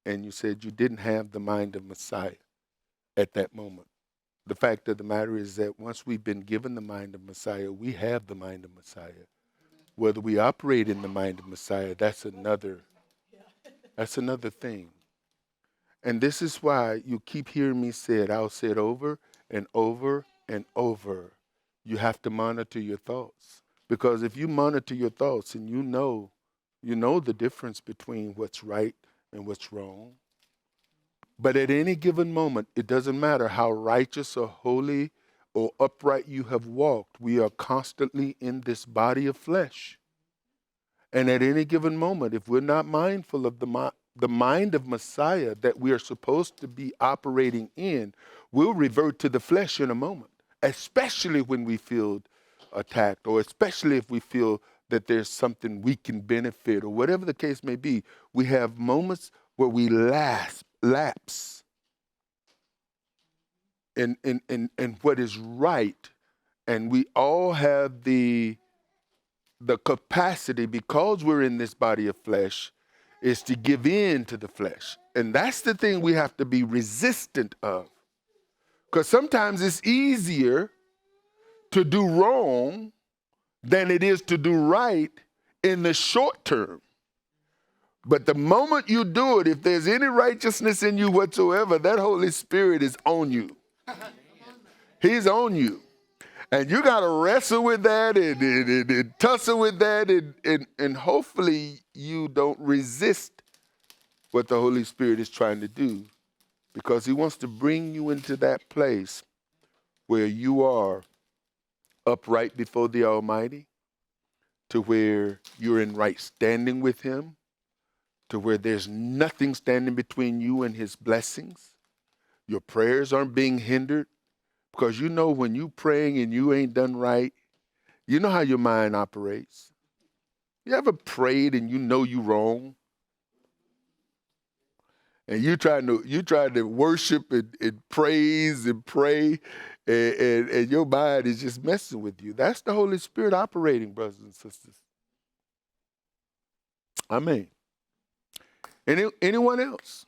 and you said you didn't have the mind of Messiah at that moment. The fact of the matter is that once we've been given the mind of Messiah, we have the mind of Messiah. Whether we operate in the mind of Messiah, that's another thing. And this is why you keep hearing me say it. I'll say it over and over and over. You have to monitor your thoughts. Because if you monitor your thoughts and you know the difference between what's right and what's wrong. But at any given moment, it doesn't matter how righteous or holy or upright you have walked. We are constantly in this body of flesh. And at any given moment, if we're not mindful of the mind of Messiah that we are supposed to be operating in, we'll revert to the flesh in a moment, especially when we feel attacked, or especially if we feel that there's something we can benefit, or whatever the case may be. We have moments where we lapse in what is right, and we all have the capacity, because we're in this body of flesh, is to give in to the flesh. And that's the thing we have to be resistant of. Because sometimes it's easier to do wrong than it is to do right in the short term. But the moment you do it, if there's any righteousness in you whatsoever, that Holy Spirit is on you. He's on you. And you got to wrestle with that and tussle with that, and hopefully you don't resist what the Holy Spirit is trying to do, because he wants to bring you into that place where you are upright before the Almighty, to where you're in right standing with him, to where there's nothing standing between you and his blessings. Your prayers aren't being hindered. Because you know when you praying and you ain't done right, you know how your mind operates. You ever prayed and you know you wrong? And you trying to worship and praise and pray, and your mind is just messing with you. That's the Holy Spirit operating, brothers and sisters. Amen. Anyone else?